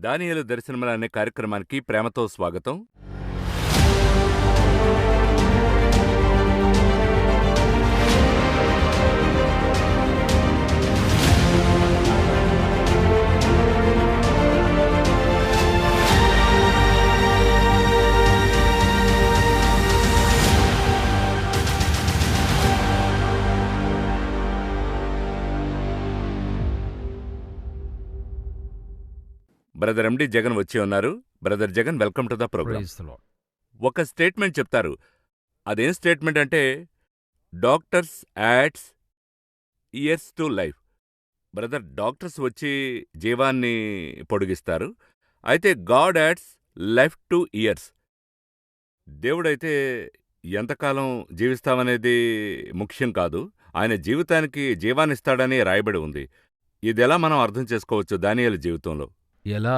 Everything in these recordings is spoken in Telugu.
దానియేలు దర్శనములు అనే కార్యక్రమానికి ప్రేమతో స్వాగతం. బ్రదర్ ఎండి జగన్ వచ్చి ఉన్నారు. Brother Jagan, welcome to the programme. Praise the lord. ఒక స్టేట్మెంట్ చెప్తారు. అదేం స్టేట్మెంట్ అంటే, doctors adds years to life. Brother, doctors వచ్చి జీవాన్ని పొడిగిస్తారు, అయితే god adds life to years. దేవుడైతే ఎంతకాలం జీవిస్తామనేది ముఖ్యం కాదు, ఆయన జీవితానికి జీవాన్నిస్తాడని రాయబడి ఉంది. ఇదెలా మనం అర్థం చేసుకోవచ్చు దానియేలు జీవితంలో? ఎలా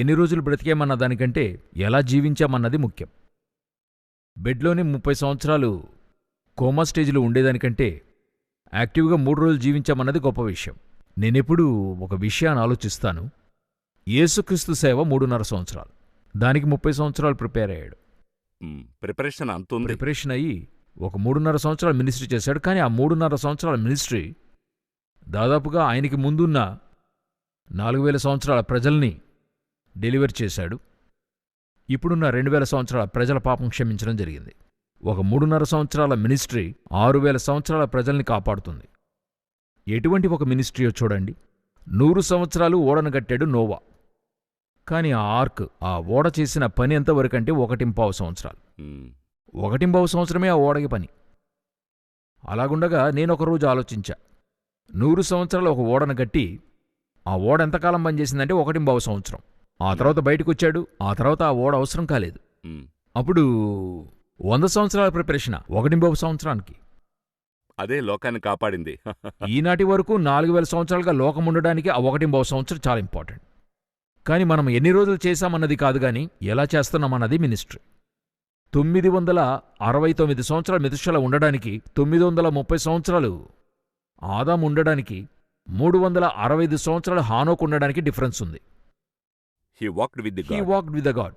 ఎన్ని రోజులు బ్రతికేమన్న దానికంటే ఎలా జీవించామన్నది ముఖ్యం. బెడ్లోని 30 సంవత్సరాలు కోమా స్టేజ్లో ఉండేదానికంటే యాక్టివ్గా 3 రోజులు జీవించామన్నది గొప్ప విషయం. నేనెప్పుడూ ఒక విషయాన్ని ఆలోచిస్తాను. యేసుక్రీస్తు సేవ 3.5 సంవత్సరాలు, దానికి 30 సంవత్సరాలు ప్రిపేర్ అయ్యాడు. ప్రిపరేషన్ అంతుంది. ప్రిపరేషన్ అయ్యి ఒక 3.5 సంవత్సరాలు మినిస్ట్రీ చేశాడు. కానీ ఆ 3.5 సంవత్సరాల మినిస్ట్రీ దాదాపుగా ఆయనకి ముందున్న 4000 సంవత్సరాల ప్రజల్ని డెలివర్ చేశాడు. ఇప్పుడున్న 2000 సంవత్సరాల ప్రజల పాపం క్షమించడం జరిగింది. ఒక 3.5 సంవత్సరాల మినిస్ట్రీ 6000 సంవత్సరాల ప్రజల్ని కాపాడుతుంది. ఎటువంటి ఒక మినిస్ట్రీయో చూడండి. 100 సంవత్సరాలు ఓడను కట్టాడు నోవా. కానీ ఆ ఆర్క్, ఆ ఓడ చేసిన పని ఎంతవరకంటే 1.5 సంవత్సరాలు. 1.5 సంవత్సరమే ఆ ఓడకి పని. అలాగుండగా నేనొక రోజు ఆలోచించా, 100 సంవత్సరాలు ఒక ఓడను కట్టి ఆ ఓడ ఎంతకాలం పనిచేసిందంటే 1.5 సంవత్సరం. ఆ తర్వాత బయటకొచ్చాడు. ఆ తర్వాత ఆ ఓడ అవసరం కాలేదు. అప్పుడు 100 సంవత్సరాల ప్రిపరేషన్ 1.5 సంవత్సరానికి. అదే లోకాన్ని కాపాడింది. ఈనాటి వరకు 4000 సంవత్సరాలుగా లోకం ఉండడానికి ఆ 1.5 సంవత్సరం చాలా ఇంపార్టెంట్. కానీ మనం ఎన్ని రోజులు చేశామన్నది కాదు, గాని ఎలా చేస్తున్నామన్నది మినిస్ట్రీ. 969 సంవత్సరాలు మెతుషల ఉండడానికి, 930 సంవత్సరాలు ఆదాం ఉండడానికి, 365 సంవత్సరాలు హానోక్ ఉండడానికి డిఫరెన్స్ ఉంది. He walked with the god.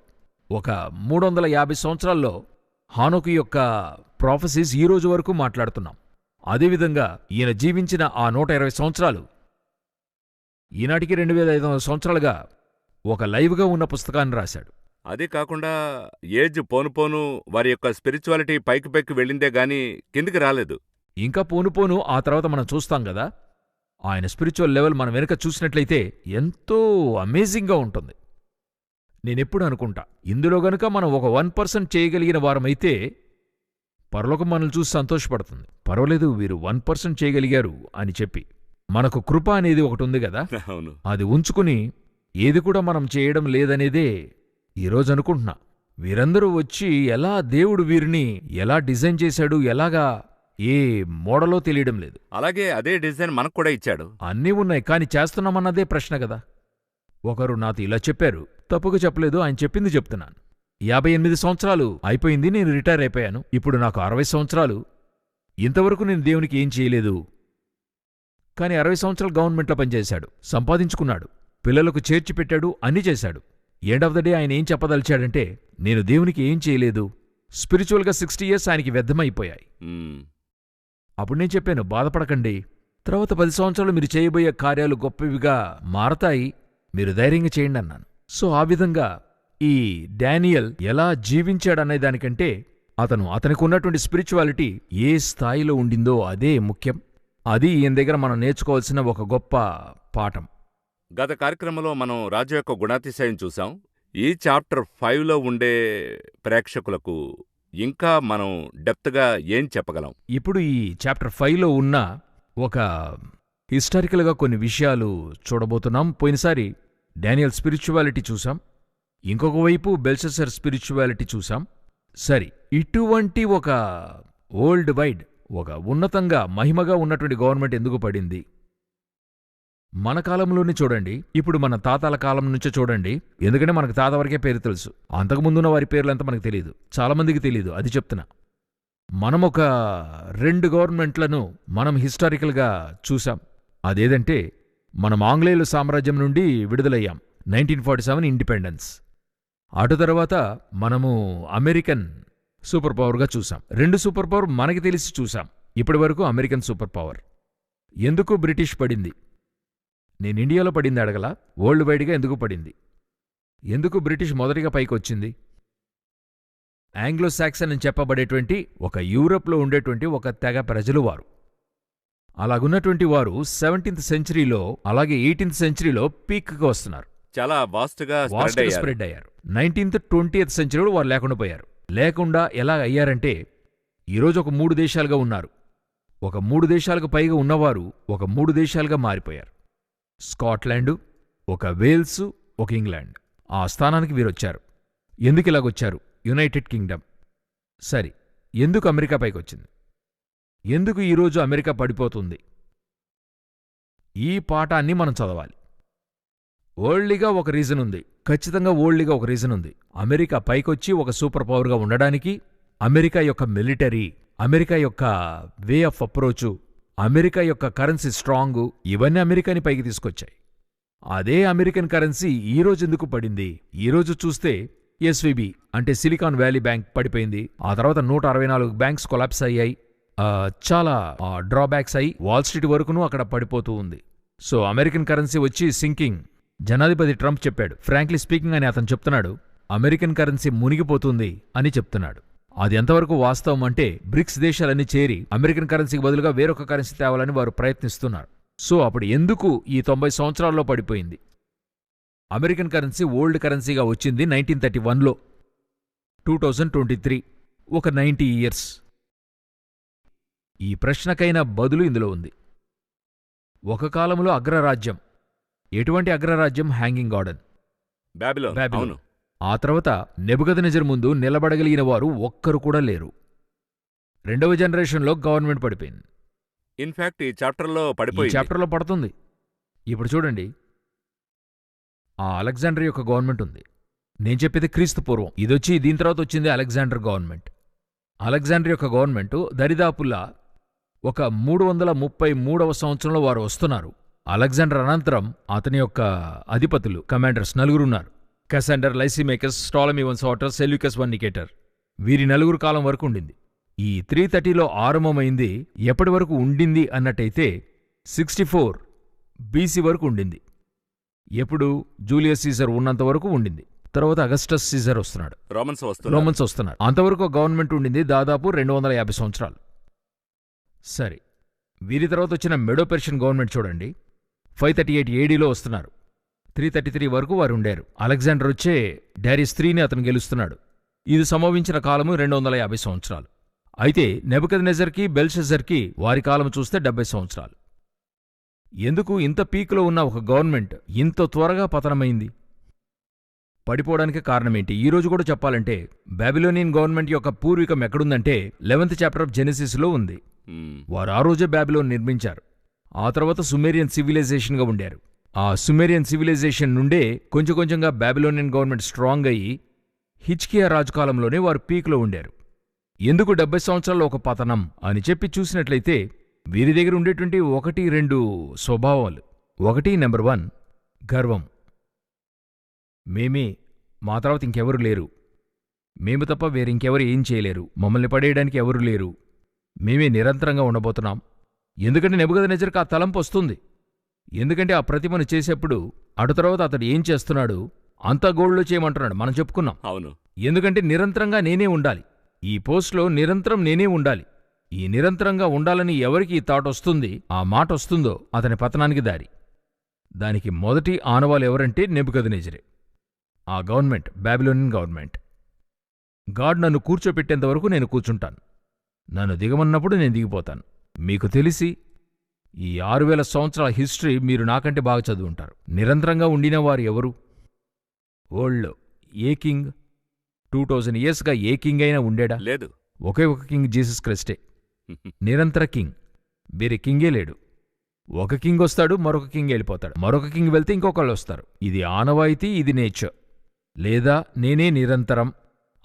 ఒక 350 సంవత్సరాల్లో హానోకు యొక్క ప్రాఫెసీస్ ఈ రోజు వరకు మాట్లాడుతున్నాం. అదేవిధంగా ఈయన జీవించిన ఆ 120 సంవత్సరాలు ఈనాటికి 2500 సంవత్సరాలుగా ఒక లైవ్గా ఉన్న పుస్తకాన్ని రాశాడు. అదే కాకుండా ఏజ్ పోను వారి యొక్క స్పిరిచువాలిటీ పైకి వెళ్ళిందే గాని కిందికి రాలేదు. ఇంకా పోను ఆ తర్వాత మనం చూస్తాం కదా, ఆయన స్పిరిచువల్ లెవెల్ మనం వెనుక చూసినట్లయితే ఎంతో అమేజింగ్గా ఉంటుంది. నేనెప్పుడు అనుకుంటా, ఇందులో గనుక మనం ఒక 1% చేయగలిగిన వారమైతే పరలోకం మనల్ని చూసి సంతోషపడుతుంది. పర్వాలేదు, వీరు 1% చేయగలిగారు అని చెప్పి. మనకు కృప అనేది ఒకటి ఉంది కదా, అది ఉంచుకుని ఏది కూడా మనం చేయడం లేదనేదే ఈరోజు అనుకుంటున్నా. వీరందరూ వచ్చి ఎలా దేవుడు వీరిని ఎలా డిజైన్ చేశాడు, ఎలాగా ఏ మోడలో తెలియడం లేదు. అలాగే అదే డిజైన్ మనకు కూడా ఇచ్చాడు. అన్నీ ఉన్నాయి, కాని చేస్తున్నామన్నదే ప్రశ్న కదా. ఒకరు నాతో ఇలా చెప్పారు, తప్పుగా చెప్పలేదు, ఆయన చెప్పింది చెప్తున్నాను. 58 సంవత్సరాలు అయిపోయింది, నేను రిటైర్ అయిపోయాను. ఇప్పుడు నాకు 60 సంవత్సరాలు. ఇంతవరకు నేను దేవునికి ఏం చేయలేదు. కాని 60 సంవత్సరాలు గవర్నమెంట్లో పనిచేశాడు, సంపాదించుకున్నాడు, పిల్లలకు చేర్చి పెట్టాడు, అన్నీ చేశాడు. ఎండ్ ఆఫ్ ద డే ఆయన ఏం చెప్పదలిచాడంటే, నేను దేవునికి ఏం చేయలేదు. స్పిరిచువల్గా 60 ఇయర్స్ ఆయనకి వ్యర్థమైపోయాయి. అప్పుడు నేను చెప్పాను, బాధపడకండి, తర్వాత 10 సంవత్సరాలు మీరు చేయబోయే కార్యాలు గొప్పవిగా మారతాయి, మీరు ధైర్యంగా చేయండి అన్నాను. సో ఆ విధంగా ఈ డానియల్ ఎలా జీవించాడనే దానికంటే అతనికి ఉన్నటువంటి స్పిరిచువాలిటీ ఏ స్థాయిలో ఉండిందో అదే ముఖ్యం. అది ఈయన దగ్గర మనం నేర్చుకోవాల్సిన ఒక గొప్ప పాఠం. గత కార్యక్రమంలో మనం రాజు యొక్క గుణాతిశయం చూసాం. ఈ చాప్టర్ 5లో ఉండే ప్రేక్షకులకు ఇంకా మనం డెప్త్గా ఏం చెప్పగలం? ఇప్పుడు ఈ చాప్టర్ 5లో ఉన్న ఒక హిస్టారికల్గా కొన్ని విషయాలు చూడబోతున్నాం. పోయినసారి డానియల్ స్పిరిచువాలిటీ చూసాం, ఇంకొక వైపు బెల్షస్సర్ స్పిరిచువాలిటీ చూసాం. సరి, ఇటువంటి ఒక వరల్డ్ వైడ్, ఒక ఉన్నతంగా మహిమగా ఉన్నటువంటి గవర్నమెంట్ ఎందుకు పడింది? మన కాలంలోనే చూడండి, ఇప్పుడు మన తాతల కాలం నుంచే చూడండి. ఎందుకంటే మనకు తాత వరకే పేరు తెలుసు, అంతకుముందున్న వారి పేర్లంతా మనకు తెలియదు, చాలామందికి తెలియదు. అది చెప్తున్నా. మనం ఒక 2 గవర్నమెంట్లను మనం హిస్టారికల్గా చూసాం. అదేదంటే మనం ఆంగ్లేయుల సామ్రాజ్యం నుండి విడుదలయ్యాం. 1947 ఇండిపెండెన్స్. అటు తర్వాత మనము అమెరికన్ సూపర్ పవర్గా చూసాం. 2 సూపర్ పవర్ మనకి తెలిసి చూసాం ఇప్పటి వరకు. American super power. ఎందుకు బ్రిటిష్ పడింది? నేను ఇండియాలో పడింది అడగలా, వరల్డ్ వైడ్గా ఎందుకు పడింది? ఎందుకు బ్రిటిష్ మొదటిగా పైకొచ్చింది? ఆంగ్లో సాక్సన్ అని చెప్పబడేటువంటి ఒక యూరప్లో ఉండేటువంటి ఒక తెగ ప్రజలు వారు. అలాగున్నటువంటి వారు 17th సెంచరీలో అలాగే 18th సెంచరీలో పీక్గా వస్తున్నారు. చాలా వాస్ట్గా స్ప్రెడ్ అయ్యారు. 19th 20th సెంచరీలో వారు లేకుండా పోయారు. లేకుండా ఎలా అయ్యారంటే ఈరోజు ఒక 3 దేశాలుగా ఉన్నారు. ఒక 3 దేశాలకు పైగా ఉన్నవారు ఒక 3 దేశాలుగా మారిపోయారు. స్కాట్లాండు, ఒక వేల్సు, ఒక ఇంగ్లాండ్. ఆ స్థానానికి వీరొచ్చారు. ఎందుకు ఇలాగొచ్చారు? United Kingdom. సరి, ఎందుకు అమెరికా పైకొచ్చింది? ఎందుకు ఈరోజు అమెరికా పడిపోతుంది? ఈ పాఠాన్ని మనం చదవాలి. వరల్డ్లీగా ఒక రీజన్ ఉంది, ఖచ్చితంగా వరల్డ్లీగా ఒక రీజన్ ఉంది. అమెరికా పైకొచ్చి ఒక సూపర్ పవర్గా ఉండడానికి అమెరికా యొక్క మిలిటరీ, అమెరికా యొక్క వే ఆఫ్ అప్రోచు, అమెరికా యొక్క కరెన్సీ స్ట్రాంగు, ఇవన్నీ అమెరికాని పైకి తీసుకొచ్చాయి. అదే అమెరికన్ కరెన్సీ ఈరోజు ఎందుకు పడింది? ఈరోజు చూస్తే ఎస్వీబీ అంటే సిలికాన్ వ్యాలీ బ్యాంక్ పడిపోయింది. ఆ తర్వాత 164 బ్యాంక్స్ కొలాప్స్ అయ్యాయి. చాలా డ్రాబ్యాక్స్ అయ్యి వాల్ స్ట్రీట్ వరకును అక్కడ పడిపోతూ ఉంది. సో అమెరికన్ కరెన్సీ వచ్చి సింకింగ్. జనాధిపతి ట్రంప్ చెప్పాడు, ఫ్రాంక్లీ స్పీకింగ్ అని అతను చెప్తున్నాడు, అమెరికన్ కరెన్సీ మునిగిపోతుంది అని చెప్తున్నాడు. అది ఎంతవరకు వాస్తవం అంటే బ్రిక్స్ దేశాలన్నీ చేరి అమెరికన్ కరెన్సీకి బదులుగా వేరొక కరెన్సీ తేవాలని వారు ప్రయత్నిస్తున్నారు. సో అప్పుడు ఎందుకు ఈ 90 సంవత్సరాల్లో పడిపోయింది? అమెరికన్ కరెన్సీ ఓల్డ్ కరెన్సీగా వచ్చింది 1931లో. 2023 ఒక 90 ఇయర్స్. ఈ ప్రశ్నకైన బదులు ఇందులో ఉంది. ఒక కాలంలో అగ్రరాజ్యం. ఎటువంటి అగ్రరాజ్యం? Hanging garden, Babylon. ఆ తర్వాత నెబుకద్నెజర్ ముందు నిలబడగలిగిన వారు ఒక్కరు కూడా లేరు. 2వ జనరేషన్లో గవర్నమెంట్ పడిపోయింది. ఇన్ఫాక్ట్ ఈ చాప్టర్లో పడుతుంది. ఇప్పుడు చూడండి, ఆ అలెగ్జాండర్ యొక్క గవర్నమెంట్ ఉంది. నేను చెప్పేది క్రీస్తు పూర్వం. ఇదొచ్చి దీని తర్వాత వచ్చింది అలెగ్జాండర్ గవర్నమెంట్. అలెగ్జాండర్ యొక్క గవర్నమెంటు దరిదాపులా ఒక 333వ సంవత్సరంలో వారు వస్తున్నారు. అలెగ్జాండర్ అనంతరం అతని యొక్క అధిపతులు, కమాండర్స్ 4 ఉన్నారు. కసాండర్, లైసిమేకస్, స్టాలమీ వన్ సోటర్, సెల్యూకస్ వన్ నికేటర్. వీరి 4 కాలం వరకు ఉండింది. ఈ 330లో ఆరంభమైంది. ఎప్పటి వరకు ఉండింది అన్నట్టయితే 64 BC వరకు ఉండింది. ఎప్పుడు? జూలియస్ సీజర్ ఉన్నంత వరకు ఉండింది. తర్వాత అగస్టస్ సీజర్ వస్తున్నాడు, రోమన్స్ వస్తున్నారు. అంతవరకు గవర్నమెంట్ ఉండింది దాదాపు 250 సంవత్సరాలు. సరే, వీరి తర్వాత వచ్చిన మెడో పెర్షియన్ గవర్నమెంట్ చూడండి, 538 ADలో వస్తున్నారు. 333 వరకు వారు ఉండారు. అలెగ్జాండర్ వచ్చే డారియస్ IIIని అతను గెలుస్తున్నాడు. ఇది సంభవించిన కాలము 250 సంవత్సరాలు. అయితే నెబుకద్నెజర్కి, బెల్షెజర్కి వారి కాలం చూస్తే 70 సంవత్సరాలు. ఎందుకు ఇంత పీక్లో ఉన్న ఒక గవర్నమెంట్ ఇంత త్వరగా పతనమైంది? పడిపోవడానికి కారణమేంటి? ఈరోజు కూడా చెప్పాలంటే బాబిలోనియన్ గవర్నమెంట్ యొక్క పూర్వీకం ఎక్కడుందంటే 11th చాప్టర్ ఆఫ్ జెనెసిస్లో ఉంది. వారు ఆ రోజే బాబిలోన్ నిర్మించారు. ఆ తర్వాత సుమేరియన్ సివిలైజేషన్గా ఉండారు. ఆ సుమేరియన్ సివిలైజేషన్ నుండే కొంచెం కొంచెంగా బాబిలోనియన్ గవర్నమెంట్ స్ట్రాంగ్ అయ్యి హిజ్కియా రాజుకాలంలోనే వారు పీక్లో ఉండారు. ఎందుకు 70 సంవత్సరాల్లో ఒక పతనం అని చెప్పి చూసినట్లయితే వీరి దగ్గర ఉండేటువంటి 1-2 స్వభావాలు. 1 నెంబర్ 1 గర్వం. మేమే, మా తర్వాత ఇంకెవరు లేరు, మేము తప్ప వేరింకెవరు ఏం చేయలేరు, మమ్మల్ని పడేయడానికి ఎవరు లేరు, మేమే నిరంతరంగా ఉండబోతున్నాం. ఎందుకంటే నెబుకద్నెజర్కి ఆ తలంపు వస్తుంది. ఎందుకంటే ఆ ప్రతిమను చేసేప్పుడు అటు తర్వాత అతడు ఏం చేస్తున్నాడు? అంతా గోల్డ్లో చేయమంటున్నాడు, మనం చెప్పుకున్నాం. అవును. ఎందుకంటే నిరంతరంగా నేనే ఉండాలి, ఈ పోస్ట్లో నిరంతరం నేనే ఉండాలి. ఈ నిరంతరంగా ఉండాలని ఎవరికి ఈ థాట్ వస్తుంది, ఆ మాట వస్తుందో అతని పతనానికి దారి. దానికి మొదటి ఆనవాలు ఎవరంటే నెబుకద్నెజరే. ఆ గవర్నమెంట్, బాబిలోనియన్ గవర్నమెంట్. గాడ్ నన్ను కూర్చోపెట్టేంతవరకు నేను కూర్చుంటాను, నన్ను దిగమన్నప్పుడు నేను దిగిపోతాను. మీకు తెలిసి ఈ 6000 సంవత్సరాల హిస్టరీ మీరు నాకంటే బాగా చదువుంటారు. నిరంతరంగా ఉండిన వారు ఎవరు? వరల్డ్లో ఏ కింగ్ 2000 ఇయర్స్గా ఏ కింగ్ అయినా ఉండేడా? లేదు. ఒకే ఒక కింగ్, జీసస్ క్రైస్టే నిరంతర కింగ్. వేరే కింగే లేడు. ఒక కింగ్ వస్తాడు, మరొక కింగ్ వెళ్ళిపోతాడు, మరొక కింగ్ వెళ్తే ఇంకొకళ్ళు వస్తారు. ఇది ఆనవాయితీ, ఇది నేచర్. లేదా నేనే నిరంతరం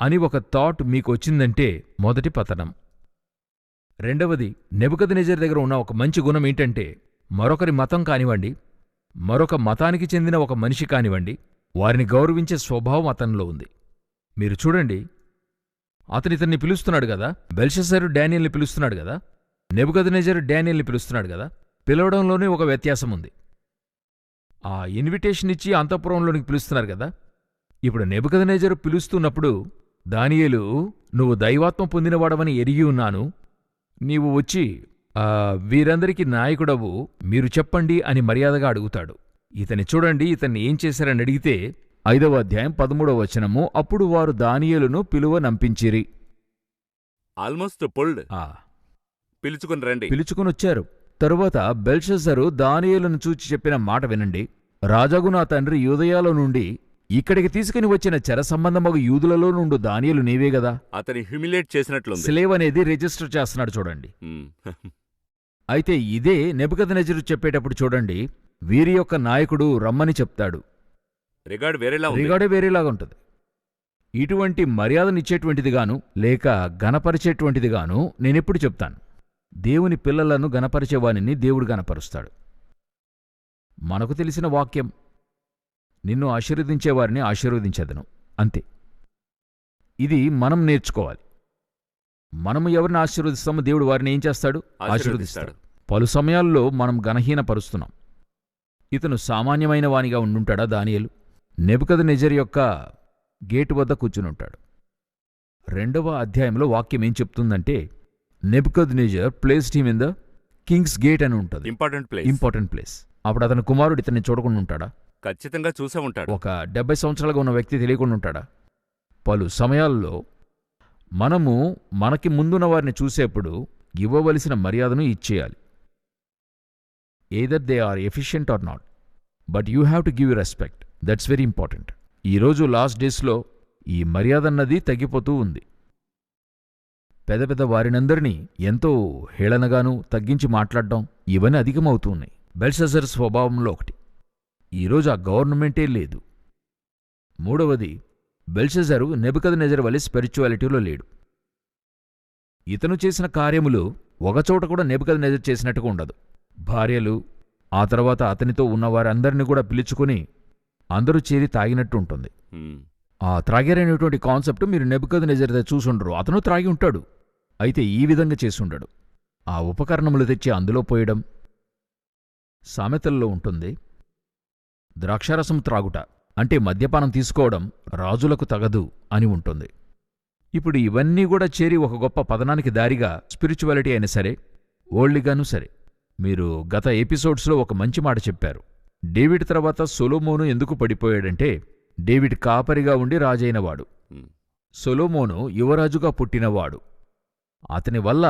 అని ఒక థాట్ మీకు వచ్చిందంటే మొదటి పతనం. రెండవది, నెబుకద్నెజర్ దగ్గర ఉన్న ఒక మంచి గుణం ఏంటంటే మరొకరి మతం కానివ్వండి, మరొక మతానికి చెందిన ఒక మనిషి కానివ్వండి, వారిని గౌరవించే స్వభావం అతనిలో ఉంది. మీరు చూడండి, అతనితన్ని పిలుస్తున్నాడు గదా, బెల్షస్సరు డానియల్ని పిలుస్తున్నాడు గదా, నెబుకద్నెజరు డానియల్ని పిలుస్తున్నాడు గదా. పిలవడంలోనే ఒక వ్యత్యాసం ఉంది. ఆ ఇన్విటేషన్ ఇచ్చి అంతఃపురంలోనికి పిలుస్తున్నారు గదా. ఇప్పుడు నెబుకద్నెజరు పిలుస్తున్నప్పుడు దానియేలు, నువ్వు దైవాత్మ పొందినవాడవని ఎరిగి ఉన్నాను, నీవు వచ్చి వీరందరికీ నాయకుడవు, మీరు చెప్పండి అని మర్యాదగా అడుగుతాడు. ఇతని చూడండి, ఇతన్ని ఏం చేశారని అడిగితే 5వ అధ్యాయం 13వ వచనము, అప్పుడు వారు దానియేలును పిలువనంపించిరి. Almost pulled. పిలుచుకుని రండి. పిలుచుకునొచ్చారు. తరువాత బెల్షస్సరు దానియేలును చూచి చెప్పిన మాట వినండి. రాజాగు నా తండ్రి యూదయాలో నుండి ఇక్కడికి తీసుకుని వచ్చిన చెర సంబంధమగు యూదులలో నుండు దానియేలు నీవే గదా. అతని హ్యూమిలేట్ చేసినట్లుంది. స్లేవ్ అనేది రిజిస్టర్ చేస్తున్నాడు చూడండి. అయితే ఇదే నెబుకద్నెజరు చెప్పేటప్పుడు చూడండి, వీరి యొక్క నాయకుడు రమ్మని చెప్తాడు. రిగార్డే వేరేలాగా ఉంటుంది. ఇటువంటి మర్యాదనిచ్చేటువంటిదిగాను లేక గణపరిచేటువంటిదిగాను నేనెప్పుడు చెప్తాను. దేవుని పిల్లలను గణపరిచేవానిని దేవుడు గణపరుస్తాడు. మనకు తెలిసిన వాక్యం, నిన్ను ఆశీర్వదించేవారిని ఆశీర్వదించెదను, అంతే. ఇది మనం నేర్చుకోవాలి. మనము ఎవరిని ఆశీర్వదిస్తామో దేవుడు వారిని ఏం చేస్తాడు? ఆశీర్వదిస్తాడు. పలు సమయాల్లో మనం గణహీనపరుస్తున్నాం. ఇతను సామాన్యమైన వానిగా ఉండుంటాడా దానియేలు? నెబుకద్నెజరు యొక్క గేటు వద్ద కూర్చునుంటాడు. 2వ అధ్యాయంలో వాక్యం ఏం చెప్తుందంటే, Nebuchadnezzar placed him in the Kings gate అని ఉంటుంది. Important place. అప్పుడు అతని కుమారుడు ఇతన్ని చూడకుండా ఉంటాడా? ఖచ్చితంగా చూసే ఉంటాడు. ఒక 70 సంవత్సరాలుగా ఉన్న వ్యక్తి తెలియకుండా ఉంటాడా? పలు సమయాల్లో మనము మనకి ముందున్న వారిని చూసేప్పుడు ఇవ్వవలసిన మర్యాదను ఇచ్చేయాలి. Either they are efficient or not, but you have to give respect. That's very important. ఈరోజు లాస్ట్ డేస్లో ఈ మర్యాదన్నది తగ్గిపోతూ ఉంది. పెద్ద పెద్ద వారినందరినీ ఎంతో హేళనగాను తగ్గించి మాట్లాడడం, ఇవన్నీ అధికమవుతూ ఉన్నాయి. బెల్షస్సరు స్వభావంలో ఒకటి. ఈరోజు ఆ గవర్నమెంటే లేదు. 3వది, బెల్షస్సరు నెబుకద్నెజరు వలె స్పిరిచువాలిటీలో లేడు. ఇతను చేసిన కార్యములు ఒకచోట కూడా నెబుకద్నెజరు చేసినట్టుగా ఉండదు. భార్యలు, ఆ తర్వాత అతనితో ఉన్నవారందరినీ కూడా పిలుచుకుని అందరూ చేరి తాగినట్టు ఉంటుంది. ఆ త్రాగారనేటువంటి కాన్సెప్ట్ మీరు నెబుకద్నెజరు చూసుండరు. అతను త్రాగి ఉంటాడు, అయితే ఈ విధంగా చేసుండడు. ఆ ఉపకరణములు తెచ్చి అందులో పోయడం. సామెతల్లో ఉంటుంది, ద్రాక్షారసం త్రాగుట అంటే మద్యపానం తీసుకోవడం రాజులకు తగదు అని ఉంటుంది. ఇప్పుడు ఇవన్నీ కూడా చేరి ఒక గొప్ప పతనానికి దారిగా స్పిరిచువాలిటీ అయినా సరే, ఓల్డ్గానూ సరే. మీరు గత ఎపిసోడ్స్లో ఒక మంచి మాట చెప్పారు. డేవిడ్ తర్వాత సొలొమోను ఎందుకు పడిపోయాడంటే, డేవిడ్ కాపరిగా ఉండి రాజైనవాడు, సొలొమోను యువరాజుగా పుట్టినవాడు. అతని వల్ల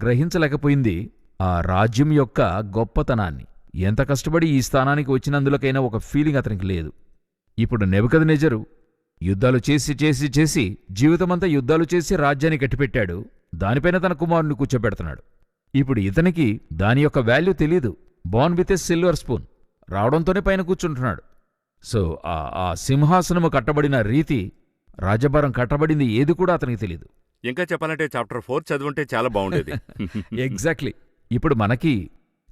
గ్రహించలేకపోయింది ఆ రాజ్యం యొక్క గొప్పతనాన్ని. ఎంత కష్టపడి ఈ స్థానానికి వచ్చినందులకైనా ఒక ఫీలింగ్ అతనికి లేదు. ఇప్పుడు నెబుకద్నెజరు యుద్ధాలు చేసి చేసి చేసి జీవితమంతా యుద్ధాలు చేసి రాజ్యాన్ని కట్టిపెట్టాడు. దానిపైన తన కుమారుని కూర్చోబెడుతున్నాడు. ఇప్పుడు ఇతనికి దాని యొక్క వాల్యూ తెలీదు. Born with a silver spoon, రావడంతోనే పైన కూర్చుంటున్నాడు. సో ఆ సింహాసనము కట్టబడిన రీతి, రాజభారం కట్టబడింది ఏది కూడా అతనికి తెలీదు. ఇంకా చెప్పాలంటే చాప్టర్ 4 చదువుంటే చాలా బాగుండేది. ఎగ్జాక్ట్లీ. ఇప్పుడు మనకి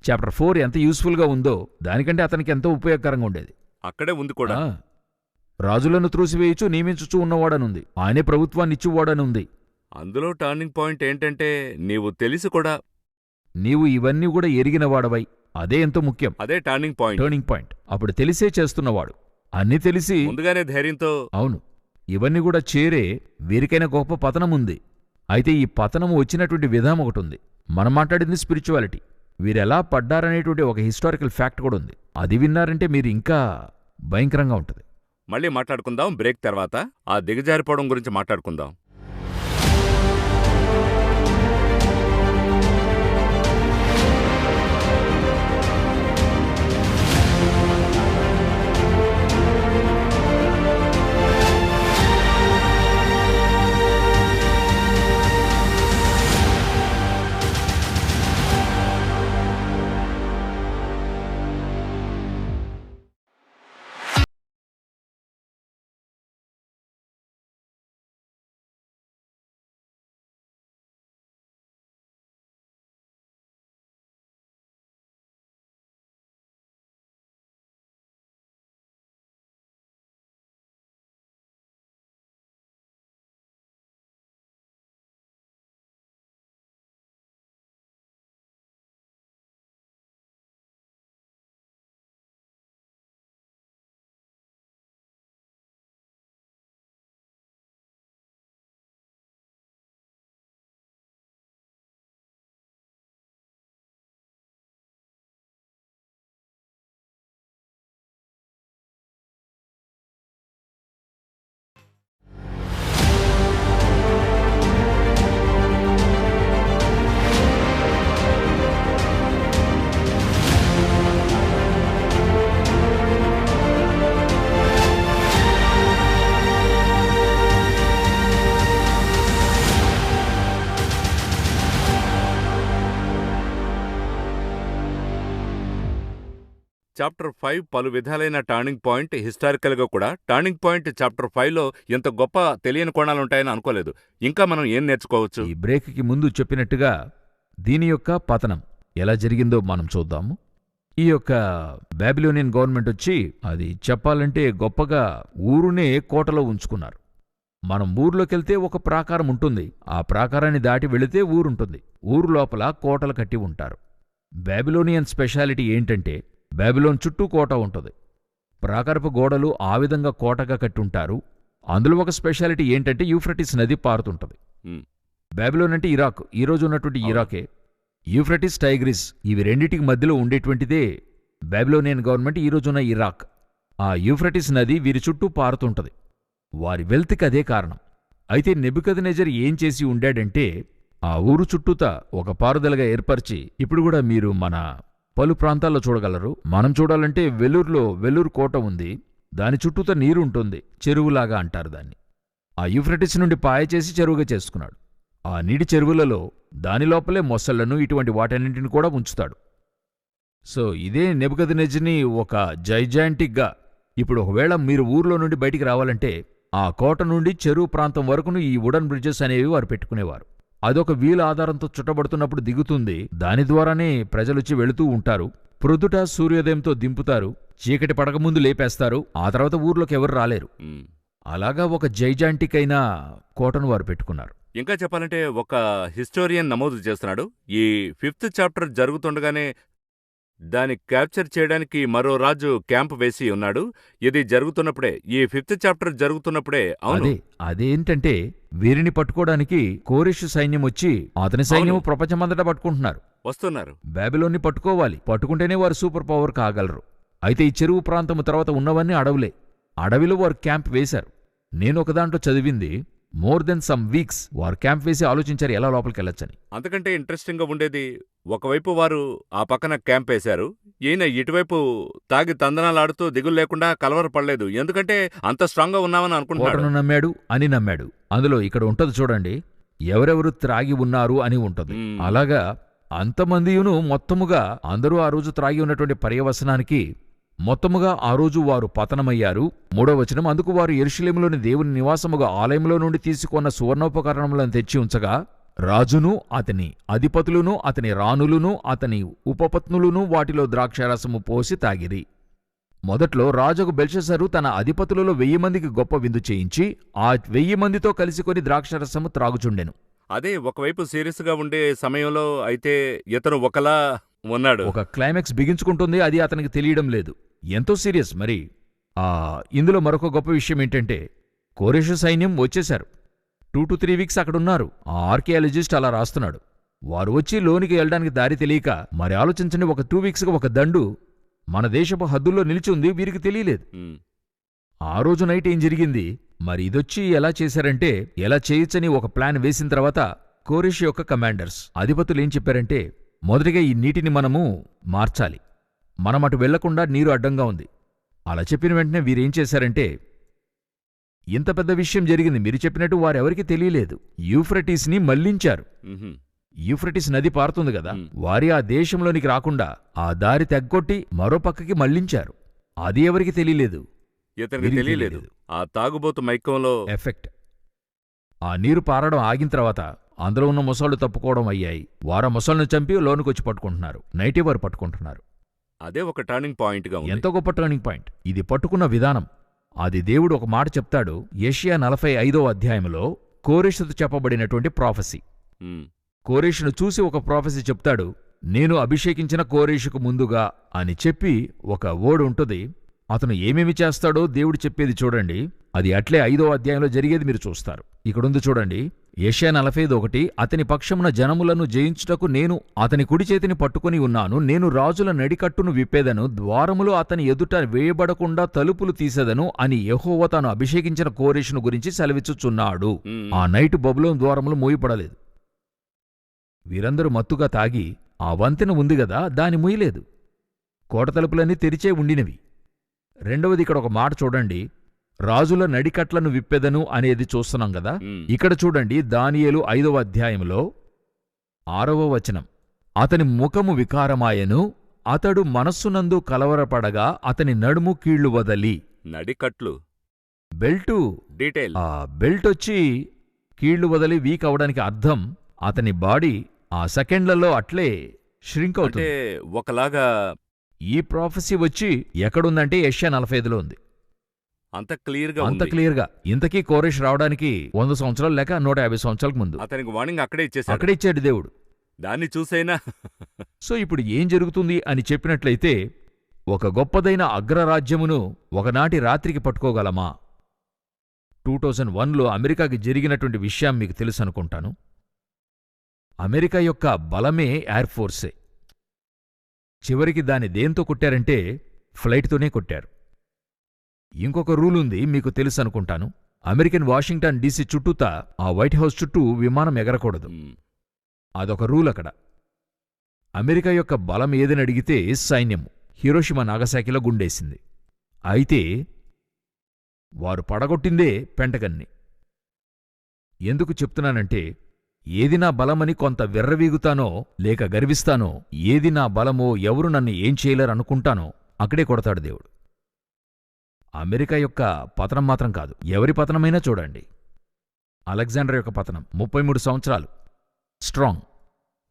చాప్టర్ 4 ఎంత యూస్ఫుల్గా ఉందో దానికంటే అతనికి ఎంతో ఉపయోగకరంగా ఉండేది. అక్కడే ఉంది కూడా. రాజులను త్రోసివేయచు నియమించుచూ ఉన్నవాడనుంది, ఆయనే ప్రభుత్వాన్నిచ్చువాడనుంది. అందులో టర్నింగ్ పాయింట్ ఏంటంటే, నీవు తెలిసి కూడా నీవు ఇవన్నీ కూడా ఎరిగినవాడవై, అదే ఎంతో ముఖ్యం. అదే టర్నింగ్ పాయింట్. అప్పుడు తెలిసే చేస్తున్నవాడు, అన్నీ తెలిసి ముందుగానే ధైర్యంతో. అవును, ఇవన్నీ కూడా చేరే వీరికైనా గొప్ప పతనముంది. అయితే ఈ పతనము వచ్చినటువంటి విధానం ఒకటి ఉంది. మనం మాట్లాడింది స్పిరిచువాలిటీ. వీరెలా పడ్డారనేటువంటి ఒక హిస్టారికల్ ఫ్యాక్ట్ కూడా ఉంది. అది విన్నారంటే మీరు ఇంకా భయంకరంగా ఉంటుంది. మళ్ళీ మాట్లాడుకుందాం బ్రేక్ తర్వాత. ఆ దిగజారిపోవడం గురించి మాట్లాడుకుందాం. చాప్టర్ 5 పలు విధాలైన టర్నింగ్ పాయింట్. హిస్టారికల్గా కూడా టర్నింగ్ పాయింట్ చాప్టర్ 5లో ఇంత గొప్ప తెలియని కోణాలుంటాయని అనుకోలేదు. ఇంకా మనం ఏం నేర్చుకోవచ్చు? ఈ బ్రేక్కి ముందు చెప్పినట్టుగా దీని యొక్క పతనం ఎలా జరిగిందో మనం చూద్దాము. ఈ యొక్క బాబిలోనియన్ గవర్నమెంట్ వచ్చి అది చెప్పాలంటే గొప్పగా ఊరునే కోటలో ఉంచుకున్నారు. మనం ఊర్లోకెళ్తే ఒక ప్రాకారం ఉంటుంది, ఆ ప్రాకారాన్ని దాటి వెళితే ఊరుంటుంది. ఊరు లోపల కోటలు కట్టి ఉంటారు. బాబిలోనియన్ స్పెషాలిటీ ఏంటంటే బాబిలోన్ చుట్టూ కోట ఉంటుంది. ప్రాకారపు గోడలు ఆ విధంగా కోటగా కట్టుంటారు. అందులో ఒక స్పెషాలిటీ ఏంటంటే యూఫ్రటిస్ నది పారుతుంటుంది. బాబిలోన్ అంటే ఇరాక్, ఈరోజు ఉన్నటువంటి ఇరాకే. యూఫ్రటిస్, టైగ్రిస్ ఇవి రెండిటికి మధ్యలో ఉండేటువంటిదే బాబిలోనియన్ గవర్నమెంట్, ఈరోజున్న ఇరాక్. ఆ యూఫ్రటిస్ నది వీరి చుట్టూ పారుతుంటది. వారి వెల్త్కి అదే కారణం. అయితే నెబుకద్నెజర్ ఏం చేసి ఉండాడంటే ఆ ఊరు చుట్టూతా ఒక పారుదలగా ఏర్పరిచి, ఇప్పుడు కూడా మీరు మన పలు ప్రాంతాల్లో చూడగలరు. మనం చూడాలంటే వెల్లూరు కోట ఉంది, దాని చుట్టూతా నీరుంటుంది, చెరువులాగా అంటారు దాన్ని. ఆ యూఫ్రటిస్ నుండి పాయ చేసి చెరువుగా చేసుకున్నాడు. ఆ నీటి చెరువులలో దాని లోపలే మొసళ్లను ఇటువంటి వాటన్నింటిని కూడా ఉంచుతాడు. సో ఇదే నెబుకద్నెజర్ని ఒక జైజాంటిక్గా, ఇప్పుడు ఒకవేళ మీరు ఊర్లో నుండి బయటికి రావాలంటే ఆ కోట నుండి చెరువు ప్రాంతం వరకును ఈ వుడన్ బ్రిడ్జెస్ అనేవి వారు పెట్టుకునేవారు. అదొక వీల్ ఆధారంతో చుట్టబడుతున్నప్పుడు దిగుతుంది, దాని ద్వారానే ప్రజలొచ్చి వెళుతూ ఉంటారు. ప్రొద్దుట సూర్యోదయంతో దింపుతారు, చీకటి పడకముందు లేపేస్తారు, ఆ తర్వాత ఊర్లోకి ఎవరు రాలేరు. అలాగా ఒక జైజాంటిక్ అయిన కోటను వారు పెట్టుకున్నారు. ఇంకా చెప్పాలంటే ఒక హిస్టోరియన్ నమోదు చేస్తున్నాడు, ఈ 5th చాప్టర్ జరుగుతుండగానే దాన్ని క్యాప్చర్ చేయడానికి మరో రాజు క్యాంప్ వేసి ఉన్నాడు. ఇది జరుగుతున్నప్పుడే, ఈ 5th చాప్టర్ జరుగుతున్నప్పుడే. అవును, అదేంటంటే వీరిని పట్టుకోవడానికి కోరెషు సైన్యం వచ్చి అతని సైన్యం ప్రపంచమంతటా పట్టుకుంటున్నారు, వస్తున్నారు. బాబిలోన్ని పట్టుకోవాలి, పట్టుకుంటేనే వారు సూపర్ పవర్ కాగలరు. అయితే ఈ చెరువు ప్రాంతము తర్వాత ఉన్నవన్నీ అడవులే. అడవిలో వారు క్యాంప్ వేశారు. నేను ఒక దాంట్లో చదివింది మోర్ దెన్ సమ్ వీక్స్ వారు క్యాంప్ వేసి ఆలోచించారు ఎలా లోపలికి వెళ్ళొచ్చని. అంతకంటే ఇంట్రెస్టింగ్ గా ఉండేది, ఒకవైపు వారు ఆ పక్కన క్యాంప్ వేశారు, ఈయన ఇటువైపు తాగి తందనాలాడుతూ దిగులు లేకుండా కలవరపడలేదు. ఎందుకంటే అంత స్ట్రాంగ్ గా ఉన్నామని అనుకుంటున్నాడు. కోటను నమ్మాడు. అందులో ఇక్కడ ఉంటది చూడండి, ఎవరెవరు త్రాగి ఉన్నారు అని ఉంటది. అలాగా అంతమందియును మొత్తముగా అందరూ ఆ రోజు త్రాగి ఉన్నటువంటి పర్యవసనానికి మొత్తముగా ఆ రోజు వారు పతనమయ్యారు. 3వ వచనం, అందుకు వారు యెరూషలేములోని దేవుని నివాసముగా ఆలయంలో నుండి తీసుకున్న సువర్ణోపకరణములను తెచ్చి ఉంచగా రాజును అతని అధిపతులును అతని రాణులును అతని ఉపపత్నులును వాటిలో ద్రాక్షారసము పోసి తాగిరి. మొదట్లో రాజుకు బెల్షస్సరు తన అధిపతులలో 1000 మందికి గొప్ప విందు చేయించి ఆ 1000 మందితో కలిసికొని ద్రాక్షారసము త్రాగుచుండెను. అదే ఒకవైపు సీరియస్ గా ఉండే సమయంలో అయితే ఇతను ఒకలా ఉన్నాడు. ఒక క్లైమాక్స్ బిగించుకుంటుంది, అది అతనికి తెలియడం లేదు. ఎంతో సీరియస్. మరి ఇందులో మరొక గొప్ప విషయం ఏంటంటే కోరెషు సైన్యం వచ్చేశారు. 2 to 3 వీక్స్ అక్కడున్నారు. ఆ ఆర్కియాలజిస్ట్ అలా రాస్తున్నాడు. వారు వచ్చి లోనికి వెళ్ళడానికి దారి తెలియక, మరి ఆలోచించండి, ఒక 2 వీక్స్గా ఒక దండు మన దేశపు హద్దుల్లో నిలిచి ఉంది, వీరికి తెలియలేదు. ఆ రోజు నైట్ ఏం జరిగింది, మరి ఇదొచ్చి ఎలా చేశారంటే, ఎలా చేయొచ్చని ఒక ప్లాన్ వేసిన తర్వాత కోరెషు యొక్క కమాండర్స్ అధిపతులు ఏం చెప్పారంటే, మొదటిగా ఈ నీటిని మనము మార్చాలి, మనం అటు వెళ్లకుండా నీరు అడ్డంగా ఉంది. అలా చెప్పిన వెంటనే వీరేం చేశారంటే, ఇంత పెద్ద విషయం జరిగింది, మీరు చెప్పినట్టు వారెవరికీ తెలియలేదు, యూఫ్రటీస్ని మళ్లించారు. యూఫ్రటీస్ నది పారుతుంది కదా, వారి ఆ దేశంలోనికి రాకుండా ఆ దారి తెగ్గొట్టి మరో పక్కకి మళ్లించారు. అది ఎవరికి తెలియలేదు, ఇతనికి తెలియలేదు. ఆ తాగుబోతు మైకంలో ఎఫెక్ట్. ఆ నీరు పారడం ఆగిన తర్వాత అందులో ఉన్న మొసళ్ళు తప్పుకోవడం అయ్యాయి. వారు మొసళ్ళను చంపి లోనుకొచ్చి పట్టుకుంటున్నారు, నైటే వారు పట్టుకుంటున్నారు. అదే ఒక టర్నింగ్ పాయింట్ గా ఉంది. ఎంతో గొప్ప టర్నింగ్ పాయింట్. ఇది పట్టుకున్న విధానం, అది దేవుడు ఒక మాట చెప్తాడు. యెషయా 45వ అధ్యాయంలో కోరెషుతో చెప్పబడినటువంటి ప్రాఫెసీ. కోరెషును చూసి ఒక ప్రాఫెసీ చెప్తాడు, నేను అభిషేకించిన కోరెషుకు ముందుగా అని చెప్పి ఒక వర్డ్ ఉంటుంది. అతను ఏమేమి చేస్తాడో దేవుడు చెప్పేది చూడండి. అది అట్లే 5వ అధ్యాయంలో జరిగేది మీరు చూస్తారు. ఇక్కడుంది చూడండి, యెషయా 45:1, అతని పక్షమున జనములను జయించుటకు నేను అతని కుడి చేతిని పట్టుకుని ఉన్నాను. నేను రాజుల నడికట్టును విప్పేదను, ద్వారములు అతని ఎదుట వేయబడకుండా తలుపులు తీసేదను అని యెహోవా తాను అభిషేకించిన కోరెషును గురించి సెలవిచ్చుచున్నాడు. ఆ నైటు బబులోను ద్వారములు మూయపడలేదు. వీరందరూ మత్తుగా తాగి ఆ వంతెన ఉంది గదా, దాని మూయలేదు. కోట తలుపులన్నీ తెరిచే ఉండినవి. రెండవది, ఇక్కడ ఒక మాట చూడండి, రాజుల నడికట్లను విప్పెదను అనేది చూస్తున్నాం గదా. ఇక్కడ చూడండి, దానియేలు 5వ అధ్యాయంలో 6వ వచనం, అతని ముఖము వికారమాయెను, అతడు మనస్సునందు కలవరపడగా అతని నడుము కీళ్లు వదలి. నడికట్లు బెల్టు డీటెయిల్. బెల్టొచ్చి కీళ్లు వదలి వీక్ అవడానికి అర్థం అతని బాడీ ఆ సెకండ్లలో అట్లే ష్రింక్ అంటే అవుతుంది. ఒకలాగా ఈ ప్రాఫెసీ వచ్చి ఎక్కడుందంటే యెషయా 45లో ఉంది. అంత క్లియర్గా అంత ఉంది. క్లియర్గా. ఇంతకీ కోరెష్ రావడానికి 100 సంవత్సరాలు లేక 150 సంవత్సరాలకు ముందు అతనికి వార్నింగ్ అక్కడే ఇచ్చేసాడు. అక్కడే ఇచ్చాడు దేవుడు. దాన్ని చూసైనా సో ఇప్పుడు ఏం జరుగుతుంది అని చెప్పినట్లయితే, ఒక గొప్పదైన అగ్రరాజ్యమును ఒకనాటి రాత్రికి పట్టుకోగలమా? 2001లో అమెరికాకి జరిగినటువంటి విషయం మీకు తెలుసు అనుకుంటాను. అమెరికా యొక్క బలమే ఎయిర్ ఫోర్సే. చివరికి దాన్ని దేంతో కొట్టారంటే ఫ్లైట్తోనే కొట్టారు. ఇంకొక రూల్ ఉంది, మీకు తెలుసు అనుకుంటాను. అమెరికన్ వాషింగ్టన్ డీసీ చుట్టూతా ఆ వైట్ హౌస్ చుట్టూ విమానం ఎగరకూడదు. అదొక రూల్ అక్కడ. అమెరికా యొక్క బలం ఏదని అడిగితే సైన్యము హిరోషిమా నాగసాకిలో గుండేసింది. అయితే వారు పడగొట్టిందే పెంటగన్ని. ఎందుకు చెప్తున్నానంటే, ఏది నా బలమని కొంత విర్రవీగుతానో లేక గర్విస్తానో, ఏది నా బలమో ఎవరు నన్ను ఏం చేయలేరనుకుంటానో అక్కడే కొడతాడు దేవుడు. అమెరికా యొక్క పతనం మాత్రం కాదు, ఎవరి పతనమైనా చూడండి. అలెగ్జాండర్ యొక్క పతనం 33 సంవత్సరాలు స్ట్రాంగ్,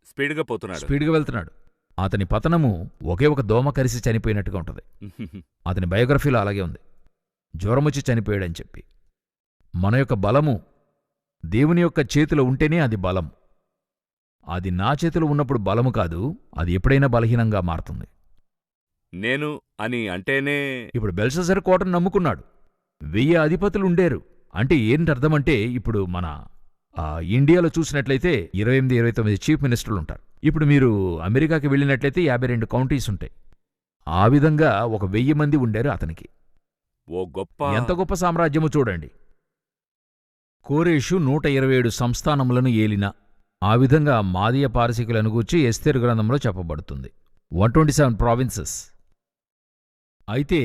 స్పీడ్గా వెళ్తున్నాడు. అతని పతనము ఒకే ఒక దోమ కరిసి చనిపోయినట్టుగా ఉంటుంది. అతని బయోగ్రఫీలో అలాగే ఉంది, జ్వరమొచ్చి చనిపోయాడని చెప్పి. మన యొక్క బలము దేవుని యొక్క చేతిలో ఉంటేనే అది బలం. అది నా చేతిలో ఉన్నప్పుడు బలము కాదు, అది ఎప్పుడైనా బలహీనంగా మారుతుంది. నేను అని అంటేనే ఇప్పుడు బెల్షస్సర్ కోటను నమ్ముకున్నాడు. 1000 అధిపతులు ఉండేరు. అంటే ఏంటర్థమంటే, ఇప్పుడు మన ఇండియాలో చూసినట్లయితే 28-29 చీఫ్ మినిస్టర్లు ఉంటారు. ఇప్పుడు మీరు అమెరికాకి వెళ్ళినట్లయితే 52 కౌంటీస్ ఉంటాయి. ఆ విధంగా ఒక 1000 మంది ఉండారు అతనికి. ఎంత గొప్ప సామ్రాజ్యమో చూడండి. కోరేషు 127 సంస్థానములను ఏలిన. ఆ విధంగా మాదీయ పారసీకులను గూర్చి ఎస్తేరు గ్రంథంలో చెప్పబడుతుంది. 127 ప్రావిన్సెస్. అయితే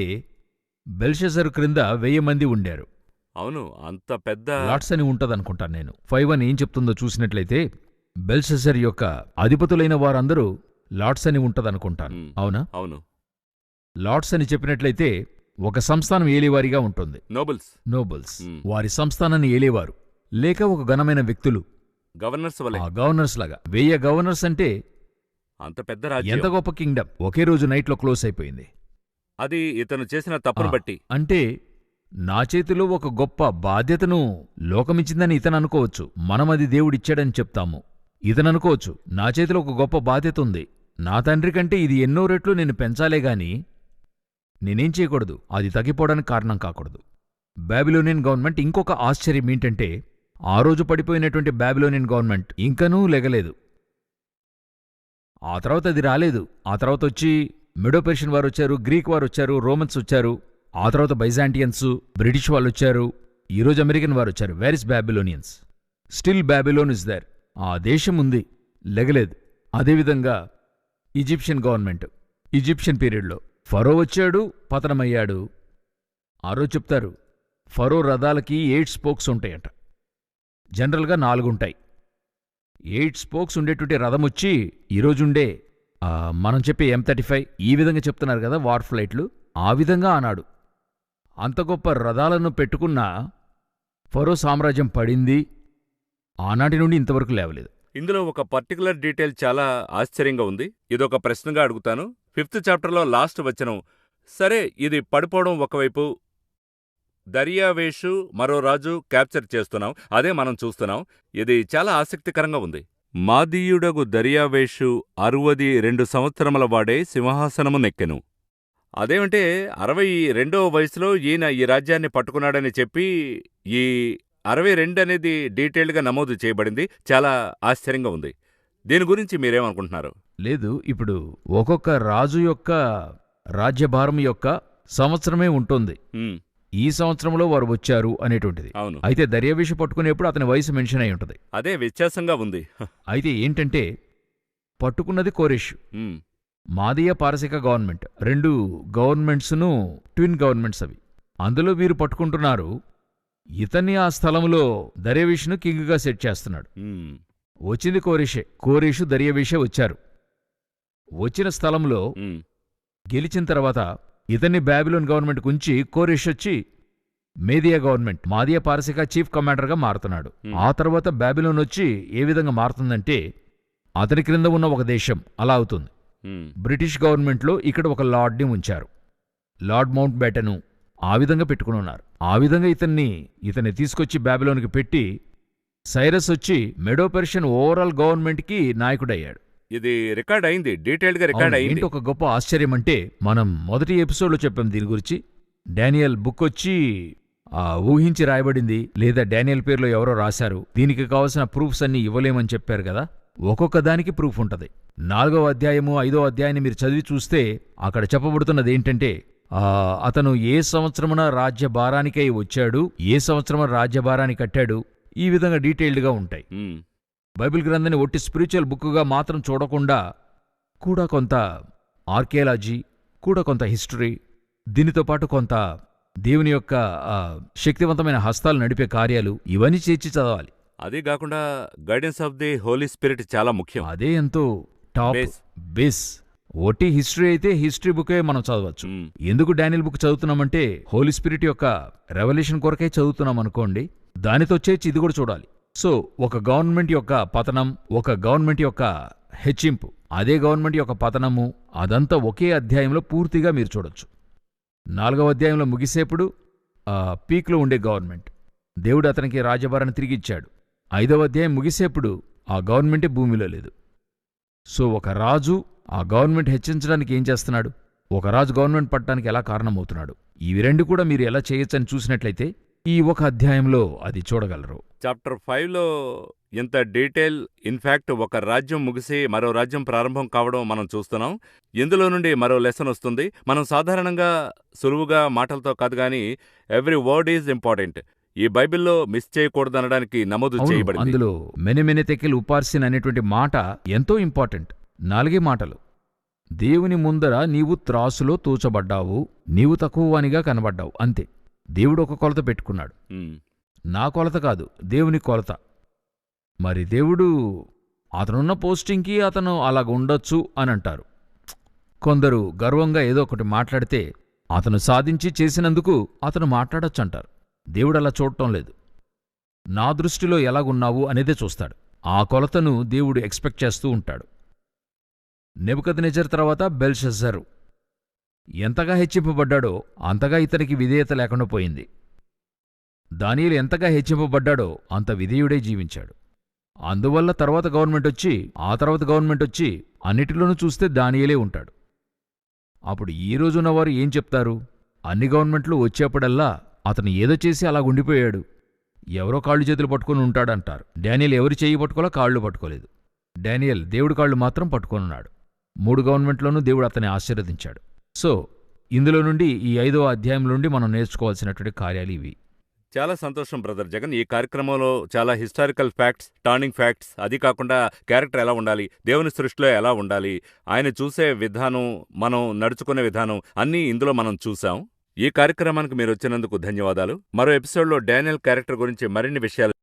బెల్షస్సరు క్రింద 1000 మంది ఉండారు. అవును, అంత పెద్ద లాట్స్ అని ఉంటదనుకుంటాను నేను. 5 ఏం చెప్తుందో చూసినట్లయితే, బెల్షస్సర్ యొక్క అధిపతులైన వారందరూ లాట్స్ అని ఉంటదనుకుంటాను. అవునా? అవును. లాట్స్ అని చెప్పినట్లయితే ఒక సంస్థానం ఏలేవారిగా ఉంటుంది. నోబుల్స్ వారి సంస్థానాన్ని ఏలేవారు, లేక ఒక ఘనమైన వ్యక్తులు, గవర్నర్స్ లాగా. 1000 గవర్నర్స్ అంటే అంత పెద్ద రాజ్యం, ఎంత గొప్ప కింగ్డమ్. ఒకే రోజు నైట్లో క్లోజ్ అయిపోయింది. అది ఇతను చేసిన తప్పును బట్టి. అంటే నా చేతిలో ఒక గొప్ప బాధ్యతను లోకమిచ్చిందని ఇతను అనుకోవచ్చు. మనమది దేవుడిచ్చాడని చెప్తాము. ఇతను అనుకోవచ్చు, నా చేతిలో ఒక గొప్ప బాధ్యత ఉంది, నా తండ్రి కంటే ఇది ఎన్నో రెట్లు నేను పెంచాలే గాని నేనేం చేయకూడదు, అది తగ్గిపోవడానికి కారణం కాకూడదు. బాబిలోనియన్ గవర్నమెంట్ ఇంకొక ఆశ్చర్యం ఏంటంటే, ఆ రోజు పడిపోయినటువంటి బాబిలోనియన్ గవర్నమెంట్ ఇంకనూ లెగలేదు. ఆ తర్వాత అది రాలేదు. ఆ తర్వాత వచ్చి మెడో పెర్షియన్ వారు వచ్చారు, గ్రీక్ వారు వచ్చారు, రోమన్స్ వచ్చారు, ఆ తర్వాత బైజాంటియన్స్, బ్రిటిష్ వాళ్ళు వచ్చారు, ఈరోజు అమెరికన్ వారు వచ్చారు. Where is Babylonians? Still Babylon is there. ఆ దేశం ఉంది, లెగలేదు. అదేవిధంగా ఈజిప్షియన్ గవర్నమెంట్, ఈజిప్షియన్ పీరియడ్లో ఫరో వచ్చాడు, పతనమయ్యాడు. ఆ రోజు చెప్తారు, ఫరో రథాలకి 8 స్పోక్స్ ఉంటాయట. జనరల్గా 4 ఉంటాయి. 8 స్పోక్స్ ఉండేటువంటి రథం వచ్చి ఈరోజుండే మనం చెప్పే M35 ఈ విధంగా చెప్తున్నారు కదా, వార్ ఫ్లైట్లు. ఆ విధంగా ఆనాడు అంత గొప్ప రథాలను పెట్టుకున్న ఫరో సామ్రాజ్యం పడింది. ఆనాటి నుండి ఇంతవరకు లేవలేదు. ఇందులో ఒక పర్టికులర్ డీటెయిల్ చాలా ఆశ్చర్యంగా ఉంది. ఇదొక ప్రశ్నగా అడుగుతాను. 5th చాప్టర్లో లాస్ట్ వచనం, సరే ఇది పడిపోవడం ఒకవైపు, దర్యావేషు మరో రాజు క్యాప్చర్ చేస్తున్నాం, అదే మనం చూస్తున్నాం. ఇది చాలా ఆసక్తికరంగా ఉంది. మాదీయుడగు దర్యావేషు 62 సంవత్సరముల వాడే సింహాసనము నెక్కెను. అదేమంటే 62వ వయసులో ఈయన ఈ రాజ్యాన్ని పట్టుకున్నాడని చెప్పి ఈ 62 అనేది డీటెయిల్డ్గా నమోదు చేయబడింది. చాలా ఆశ్చర్యంగా ఉంది. దీని గురించి మీరేమనుకుంటున్నారు? లేదు, ఇప్పుడు ఒక్కొక్క రాజు యొక్క రాజ్యభారం యొక్క సంవత్సరమే ఉంటుంది. ఈ సంవత్సరంలో వారు వచ్చారు అనేటువంటిది. అవును. అయితే దర్యావేషు పట్టుకునేప్పుడు అతని వయసు మెన్షన్ అయి ఉంటుంది. అదే వ్యత్యాసంగా ఉంది. అయితే ఏంటంటే, పట్టుకున్నది కోరెషు, మాదీయ పారసిక గవర్నమెంట్. 2 గవర్నమెంట్స్ను ట్విన్ గవర్నమెంట్స్ అవి. అందులో వీరు పట్టుకుంటున్నారు. ఇతన్ని ఆ స్థలంలో దర్యావేషును కింగ్గా సెట్ చేస్తున్నాడు. వచ్చింది కోరేషే. కోరేషు దర్యావేషే వచ్చారు. వచ్చిన స్థలంలో ఉమ్, గెలిచిన తర్వాత ఇతన్ని బాబిలోన్ గవర్నమెంట్ ఉంచి కోరెష్ వచ్చి మేదియా గవర్నమెంట్ మాదియా పారసిక చీఫ్ కమాండర్గా మారుతున్నాడు. ఆ తర్వాత బాబిలోన్ వచ్చి ఏ విధంగా మారుతుందంటే అతని క్రింద ఉన్న ఒక దేశం అలా అవుతుంది. ఉమ్, బ్రిటిష్ గవర్నమెంట్లో ఇక్కడ ఒక లార్డ్ని ఉంచారు, లార్డ్ మౌంట్ బ్యాటను. ఆ విధంగా పెట్టుకుని ఉన్నారు. ఆ విధంగా ఇతన్ని తీసుకొచ్చి బాబిలోన్కి పెట్టి సైరస్ వచ్చి మెడో పెర్షియన్ ఓవరాల్ గవర్నమెంట్కి నాయకుడయ్యాడు. ఇది రికార్డ్ అయింది, డీటెయిల్డ్ గా రికార్డ్ అవును, అయింది. ఏంటి ఒక గొప్ప ఆశ్చర్యం అంటే మనం మొదటి ఎపిసోడ్లో చెప్పాం దీని గురించి. డానియల్ బుక్ వచ్చి ఊహించి రాయబడింది, లేదా డానియల్ పేరులో ఎవరో రాశారు, దీనికి కావాల్సిన ప్రూఫ్స్ అన్నీ ఇవ్వలేమని చెప్పారు కదా. ఒక్కొక్క దానికి ప్రూఫ్ ఉంటుంది. 4వ అధ్యాయము 5వ అధ్యాయాన్ని మీరు చదివి చూస్తే అక్కడ చెప్పబడుతున్నది ఏంటంటే అతను ఏ సంవత్సరమున రాజ్యభారానికై వచ్చాడు, ఏ సంవత్సరమున రాజ్యభారాన్ని కట్టాడు, ఈ విధంగా డీటెయిల్డ్గా ఉంటాయి. ఉమ్, బైబిల్ గ్రంథాన్ని ఒట్టి స్పిరిచువల్ బుక్గా మాత్రం చూడకుండా కూడా కొంత ఆర్కియాలజీ, కూడా కొంత హిస్టరీ, దీనితో పాటు కొంత దేవుని యొక్క శక్తివంతమైన హస్తాలు నడిపే కార్యాలు ఇవన్నీ చేర్చి చదవాలి. అదే కాకుండా guidance of the holy spirit చాలా ముఖ్యం. అదే ఎంతో టాప్ బేస్. ఒట్టి హిస్టరీ అయితే హిస్టరీ బుకే మనం చదవచ్చు. ఉమ్, ఎందుకు డానియల్ బుక్ చదువుతున్నామంటే హోలీ స్పిరిట్ యొక్క రెవల్యూషన్ కొరకే చదువుతున్నాం అనుకోండి, దానితో చేర్చి ఇది కూడా చూడాలి. సో ఒక గవర్నమెంట్ యొక్క పతనం, ఒక గవర్నమెంట్ యొక్క హెచ్చింపు, అదే గవర్నమెంట్ యొక్క పతనము, అదంతా ఒకే అధ్యాయంలో పూర్తిగా మీరు చూడొచ్చు. 4వ అధ్యాయంలో ముగిసేప్పుడు పీక్లో ఉండే గవర్నమెంట్, దేవుడు అతనికి రాజ్యభారాన్ని తిరిగిచ్చాడు. 5వ అధ్యాయం ముగిసేప్పుడు ఆ గవర్నమెంటే భూమిలో లేదు. సో ఒక రాజు ఆ గవర్నమెంట్ హెచ్చించడానికి ఏం చేస్తున్నాడు, ఒక రాజు గవర్నమెంట్ పట్టడానికి ఎలా కారణమవుతున్నాడు, ఇవి రెండు కూడా మీరు ఎలా చేయొచ్చని చూసినట్లయితే ఈ ఒక అధ్యాయంలో అది చూడగలరు. చాప్టర్ 5లో ఇంత డీటెయిల్, ఇన్ఫ్యాక్ట్ ఒక రాజ్యం ముగిసి మరో రాజ్యం ప్రారంభం కావడం మనం చూస్తున్నాం. ఇందులో నుండి మరో లెసన్ వస్తుంది. మనం సాధారణంగా సులువుగా మాటలతో కాదు గాని ఎవ్రీ వర్డ్ ఈజ్ ఇంపార్టెంట్. ఈ బైబిల్లో మిస్ చేయకూడదనడానికి నమోదు చేయబడింది. అందులో మెనెమెనె తెకెల్ ఉపార్సిన్ అనేటువంటి మాట ఎంతో ఇంపార్టెంట్. 4 మాటలు. దేవుని ముందర నీవు త్రాసులో తూచబడ్డావు, నీవు తక్కువవానిగా కనబడ్డావు, అంతే. దేవుడు ఒక కొలత పెట్టుకున్నాడు, ఉమ్, నా కొలత కాదు, దేవుని కొలత. మరి దేవుడు అతనున్న పోస్టింగ్కి అతను అలాగుండొచ్చు అని అంటారు. కొందరు గర్వంగా ఏదో ఒకటి మాట్లాడితే అతను సాధించి చేసినందుకు అతను మాట్లాడొచ్చు అంటారు. దేవుడు అలా చూడటం లేదు. నా దృష్టిలో ఎలాగున్నావు అనేదే చూస్తాడు. ఆ కొలతను దేవుడు ఎక్స్పెక్ట్ చేస్తూ ఉంటాడు. నెబుకద్నెజర్ తర్వాత బెల్షస్సరు ఎంతగా హెచ్చింపబడ్డాడో అంతగా ఇతనికి విధేయత లేకుండా పోయింది. దానియేలు ఎంతగా హెచ్చింపబడ్డాడో అంత విధేయుడే జీవించాడు. అందువల్ల తర్వాత గవర్నమెంట్ వచ్చి అన్నిటిలోనూ చూస్తే దానియేలే ఉంటాడు. అప్పుడు ఈ రోజున్నవారు ఏం చెప్తారు, అన్ని గవర్నమెంట్లు వచ్చేప్పుడల్లా అతను ఏదో చేసి అలాగుండిపోయాడు, ఎవరో కాళ్ళు చేతులు పట్టుకుని ఉంటాడంటారు. డానియేల్ ఎవరి చేయి పట్టుకోలో కాళ్ళు పట్టుకోలేదు. డానియేల్ దేవుడి కాళ్ళు మాత్రం పట్టుకొనున్నాడు. 3 గవర్నమెంట్లోనూ దేవుడు అతన్ని ఆశీర్వదించాడు. సో ఇందులో నుండి ఈ 5వ అధ్యాయం నుండి మనం నేర్చుకోవాల్సినటువంటి కార్యాలు ఇవి. చాలా సంతోషం బ్రదర్ జగన్. ఈ కార్యక్రమంలో చాలా హిస్టారికల్ ఫ్యాక్ట్స్, టర్నింగ్ ఫ్యాక్ట్స్, అది కాకుండా క్యారెక్టర్ ఎలా ఉండాలి, దేవుని సృష్టిలో ఎలా ఉండాలి, ఆయన చూసే విధానం, మనం నడుచుకునే విధానం అన్నీ ఇందులో మనం చూసాం. ఈ కార్యక్రమానికి మీరు వచ్చినందుకు ధన్యవాదాలు. మరో ఎపిసోడ్లో డానియల్ క్యారెక్టర్ గురించి మరిన్ని విషయాలు